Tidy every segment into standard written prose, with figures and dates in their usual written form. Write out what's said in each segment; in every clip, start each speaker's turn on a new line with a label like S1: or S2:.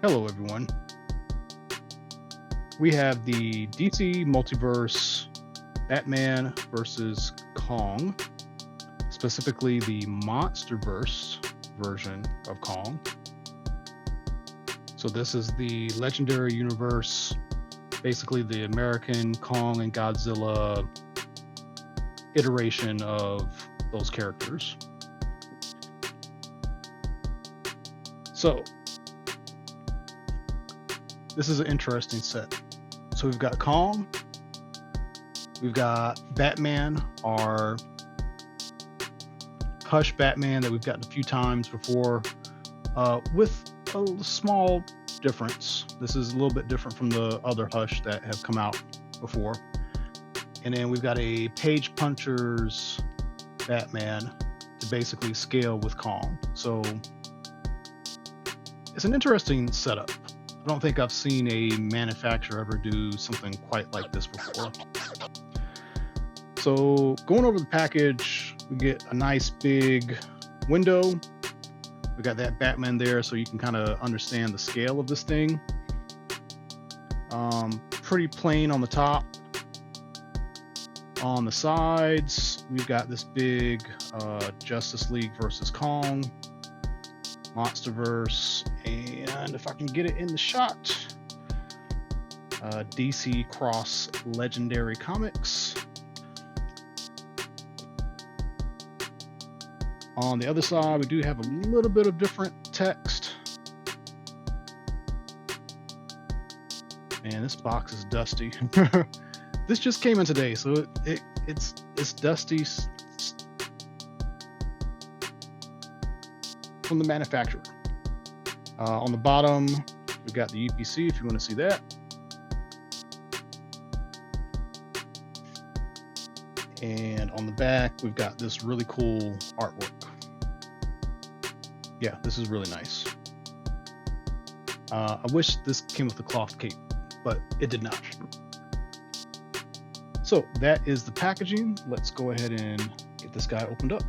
S1: Hello, everyone. We have the DC Multiverse Batman versus Kong, specifically the Monsterverse version of Kong. So, this is the legendary universe, basically the American Kong and Godzilla iteration of those characters. So, this is an interesting set. So we've got Kong, we've got Batman, our Hush Batman that we've gotten a few times before, with a small difference. This is a little bit different from the other Hush that have come out before. And then we've got a Page Puncher's Batman to basically scale with Kong. So it's an interesting setup. I don't think I've seen a manufacturer ever do something quite like this before. So going over the package, we get a nice big window. We got that Batman there so you can kind of understand the scale of this thing. Pretty plain on the top. On the sides, we've got this big Justice League versus Kong, Monsterverse, and if I can get it in the shot, DC Cross Legendary Comics. On the other side, we do have a little bit of different text. Man, this box is dusty. This just came in today, so it's dusty from the manufacturer. On the bottom, we've got the UPC if you want to see that. And on the back, we've got this really cool artwork. Yeah, this is really nice. I wish this came with a cloth cape, but it did not. So that is the packaging. Let's go ahead and get this guy opened up.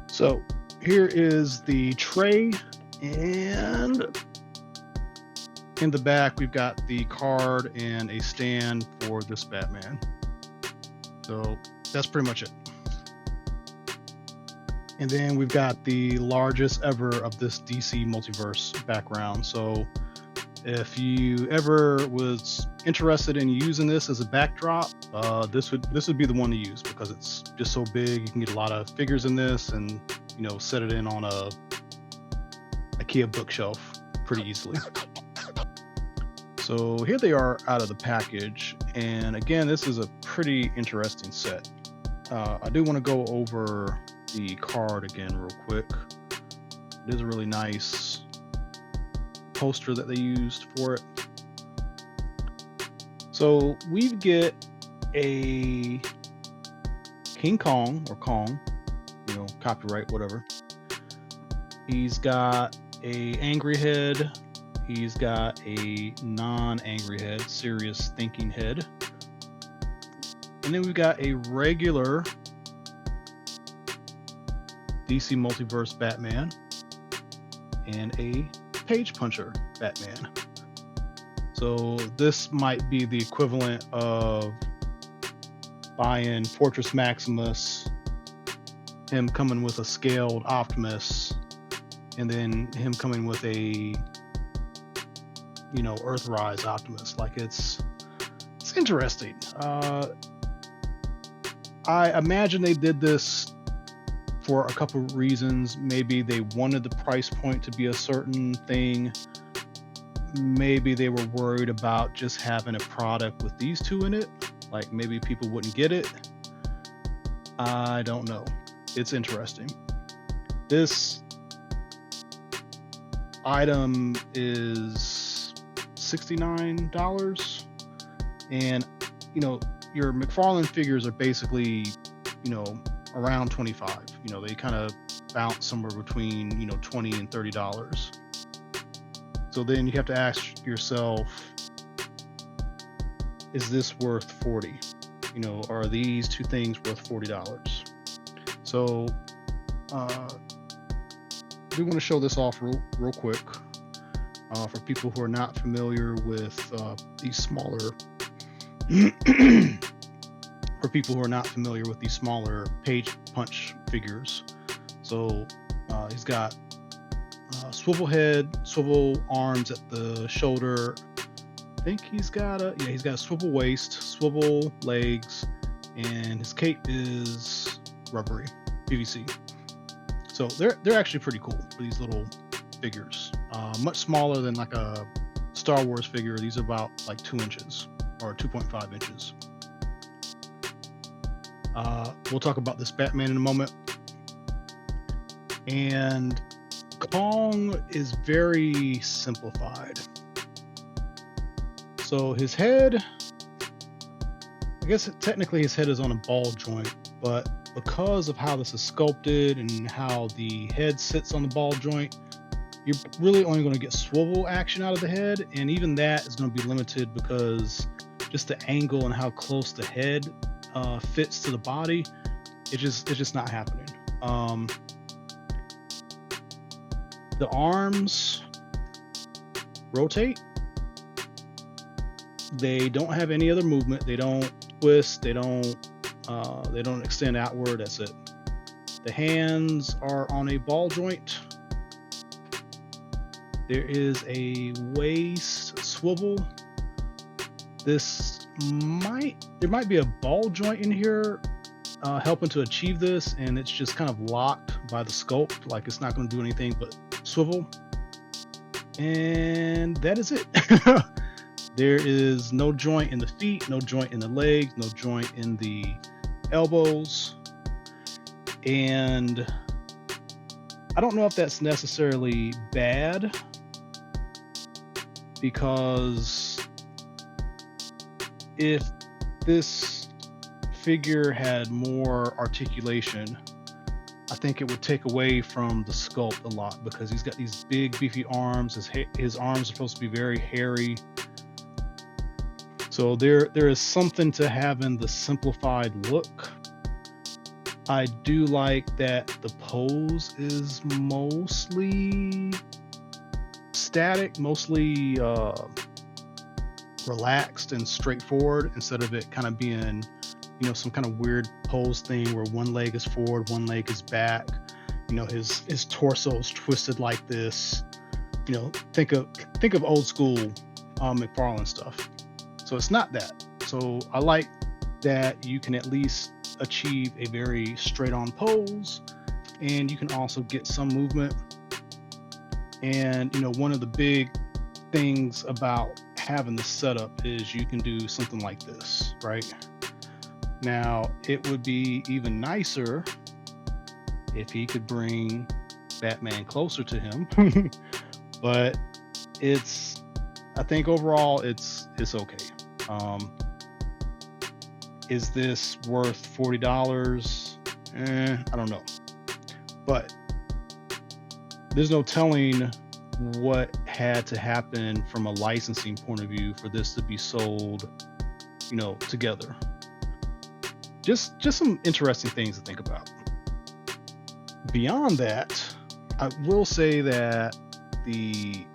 S1: So here is the tray, and in the back we've got the card and a stand for this Batman. So that's pretty much it. And then we've got the largest ever of this DC Multiverse background. So if you ever was interested in using this as a backdrop, this would be the one to use because it's just so big. You can get a lot of figures in this, and set it in on a IKEA bookshelf pretty easily. So here they are out of the package, and again, this is a pretty interesting set. I do want to go over the card again real quick. It is a really nice poster that they used for it. So we get a King Kong, or Kong, copyright, whatever. He's got a angry head. He's got a non-angry head, serious thinking head. And then we've got a regular DC Multiverse Batman and a Page Puncher Batman. So this might be the equivalent of buying Fortress Maximus, him coming with a scaled Optimus, and then him coming with a Earthrise Optimus. Like it's interesting. I imagine they did this for a couple of reasons. Maybe they wanted the price point to be a certain thing. Maybe they were worried about just having a product with these two in it. Like maybe people wouldn't get it. I don't know. It's interesting. This item is $69, and your McFarlane figures are basically around 25. They kind of bounce somewhere between $20 and $30. So then you have to ask yourself, is this worth 40? Are these two things worth $40? So we want to show this off real quick for people who are not familiar with these smaller for people who are not familiar with these smaller page punch figures. So he's got swivel head, swivel arms at the shoulder. I think he's got a swivel waist, swivel legs, and his cape is rubbery PVC. So they're actually pretty cool for these little figures. Much smaller than like a Star Wars figure. These are about like 2 inches or 2.5 inches. We'll talk about this Batman in a moment. And Kong is very simplified. So his head, I guess technically his head is on a ball joint, but because of how this is sculpted and how the head sits on the ball joint, you're really only going to get swivel action out of the head, and even that is going to be limited because just the angle and how close the head fits to the body, it's just not happening. The arms rotate. They don't have any other movement. They don't twist. They don't extend outward. That's it. The hands are on a ball joint. There is a waist swivel. There might be a ball joint in here helping to achieve this, and it's just kind of locked by the sculpt. Like it's not going to do anything but swivel. And that is it. There is no joint in the feet, no joint in the legs, no joint in the elbows. And I don't know if that's necessarily bad, because if this figure had more articulation, I think it would take away from the sculpt a lot, because he's got these big beefy arms. His arms are supposed to be very hairy. So there is something to having the simplified look. I do like that the pose is mostly static, mostly relaxed and straightforward, instead of it kind of being, some kind of weird pose thing where one leg is forward, one leg is back. His torso is twisted like this. Think of old school McFarlane stuff. So it's not that. So I like that you can at least achieve a very straight on pose, and you can also get some movement. And one of the big things about having the setup is you can do something like this, right? Now, it would be even nicer if he could bring Batman closer to him, but I think overall it's okay. Is this worth $40? I don't know, but there's no telling what had to happen from a licensing point of view for this to be sold, together. Just some interesting things to think about. Beyond that, I will say that the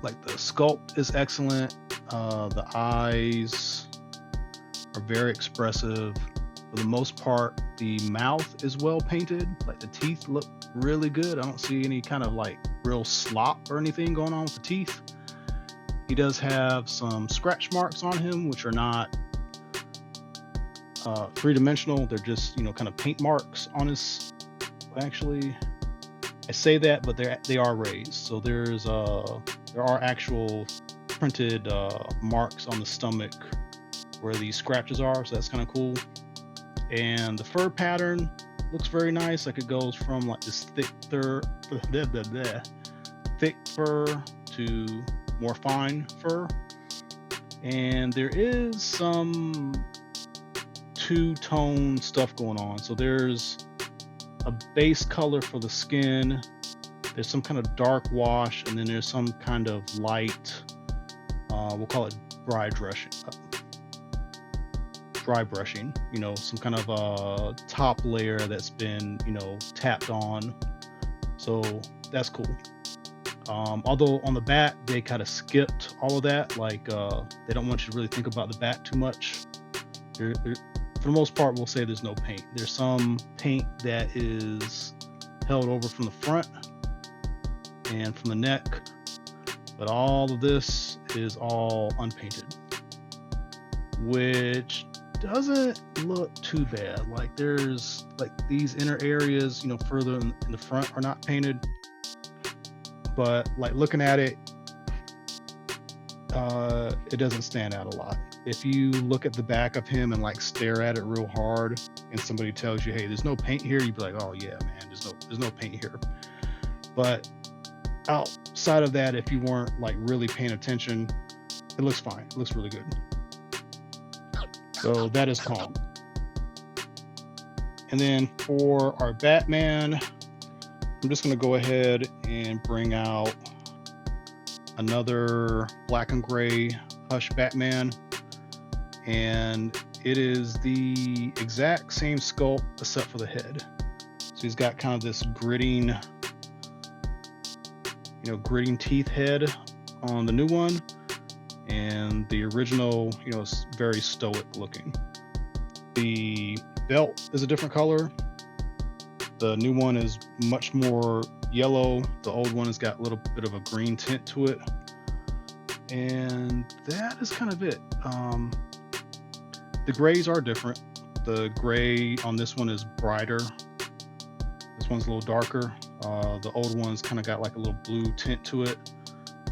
S1: sculpt is excellent. The eyes are very expressive. For the most part, the mouth is well painted. Like the teeth look really good. I don't see any kind of real slop or anything going on with the teeth. He does have some scratch marks on him, which are not three-dimensional. They're just kind of paint marks on his. Actually, I say that, but they are raised. So there are actual printed marks on the stomach where these scratches are, so that's kind of cool. And the fur pattern looks very nice. Like it goes from this thick fur to more fine fur, and there is some two-tone stuff going on. So there's a base color for the skin, there's some kind of dark wash, and then there's some kind of light, we'll call it dry dry brushing, some kind of a top layer that's been, tapped on. So that's cool. Although on the back they kind of skipped all of that, like they don't want you to really think about the back too much. For the most part, we'll say there's no paint. There's some paint that is held over from the front and from the neck, but all of this is all unpainted, which doesn't look too bad. Like there's like these inner areas, further in the front are not painted, but like looking at it, it doesn't stand out a lot. If you look at the back of him and like stare at it real hard, and somebody tells you, "Hey, there's no paint here," you'd be like, "Oh yeah, man, there's no paint here." But outside of that, if you weren't like really paying attention, it looks fine. It looks really good. So that is Kong. And then for our Batman, I'm just going to go ahead and bring out another black and gray Hush Batman. And it is the exact same sculpt except for the head. So he's got kind of this gritting teeth head on the new one. And the original, is very stoic looking. The belt is a different color. The new one is much more yellow. The old one has got a little bit of a green tint to it. And that is kind of it. The grays are different. The gray on this one is brighter. This one's a little darker. The old one's kind of got like a little blue tint to it.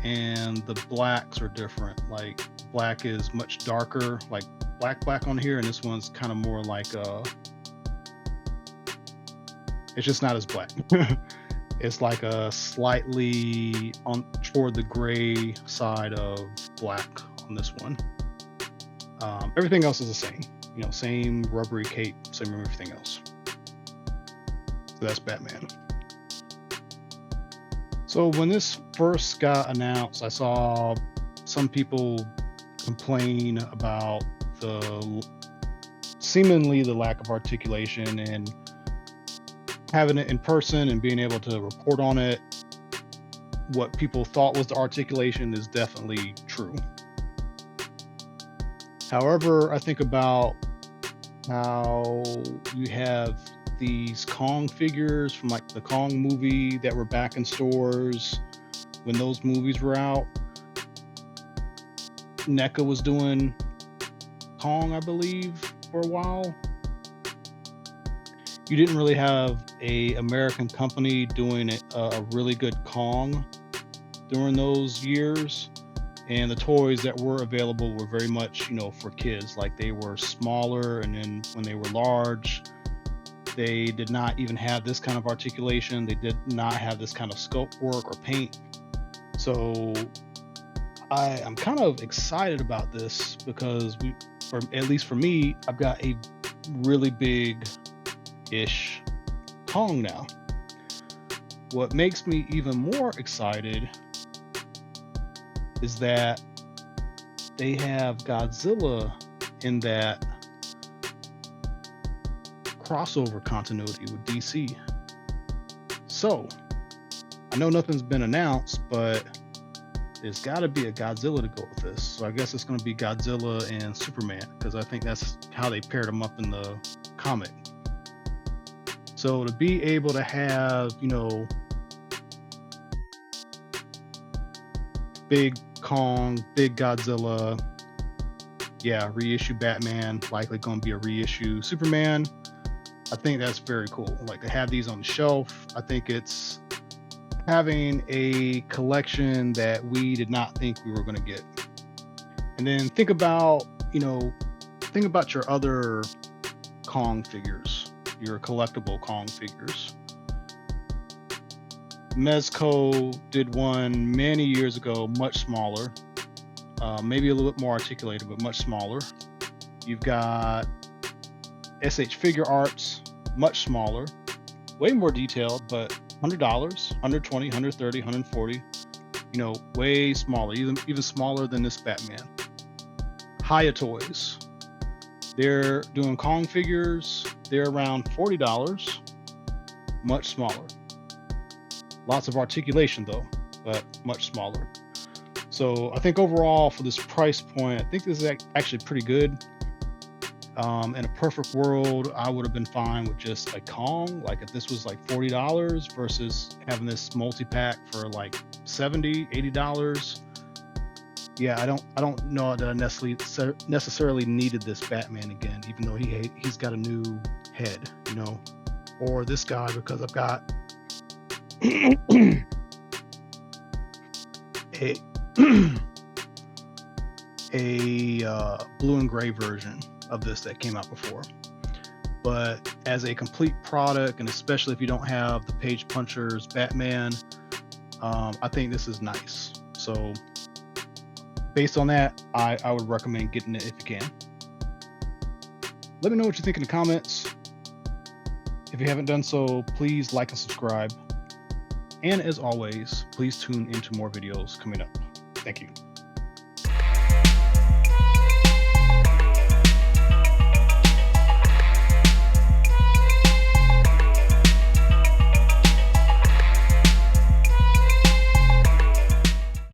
S1: And the blacks are different. Like black is much darker, like black on here, and this one's kind of more like it's just not as black. It's like a slightly on toward the gray side of black on this one. Everything else is the same, same rubbery cape, same everything else. So that's Batman. So when this first got announced, I saw some people complain about seemingly the lack of articulation, and having it in person and being able to report on it. What people thought was the articulation is definitely true. However, I think about how you have these Kong figures from like the Kong movie that were back in stores when those movies were out. NECA was doing Kong, I believe, for a while. You didn't really have a American company doing a really good Kong during those years. And the toys that were available were very much, for kids. Like they were smaller, and then when they were large, they did not even have this kind of articulation. They did not have this kind of sculpt work or paint. So I'm kind of excited about this because at least for me, I've got a really big-ish Kong now. What makes me even more excited is that they have Godzilla in that crossover continuity with DC. So I know nothing's been announced, but there's got to be a Godzilla to go with this. So I guess it's going to be Godzilla and Superman, because I think that's how they paired them up in the comic. So to be able to have, big Kong, big Godzilla, reissue Batman, likely going to be a reissue Superman. I think that's very cool. Like to have these on the shelf, I think it's having a collection that we did not think we were going to get. And then think about your other Kong figures, your collectible Kong figures. Mezco did one many years ago, much smaller, maybe a little bit more articulated, but much smaller. You've got SH Figure Arts, much smaller, way more detailed, but $100, $120, $130, $140, way smaller, even smaller than this Batman. Hiya Toys, They're doing Kong figures. They're around $40, much smaller. Lots of articulation though, but much smaller. So I think overall for this price point, I think this is actually pretty good. In a perfect world, I would have been fine with just a Kong. Like if this was like $40 versus having this multi-pack for like $70, $80. Yeah, I don't know that I necessarily needed this Batman again, even though he's got a new head, you know, or this guy because I've got a blue and gray version of this that came out before. But as a complete product, and especially if you don't have the Page Punchers Batman, I think this is nice. So based on that, I would recommend getting it if you can. Let me know what you think in the comments. If you haven't done so, please like and subscribe. And as always, please tune into more videos coming up. Thank you.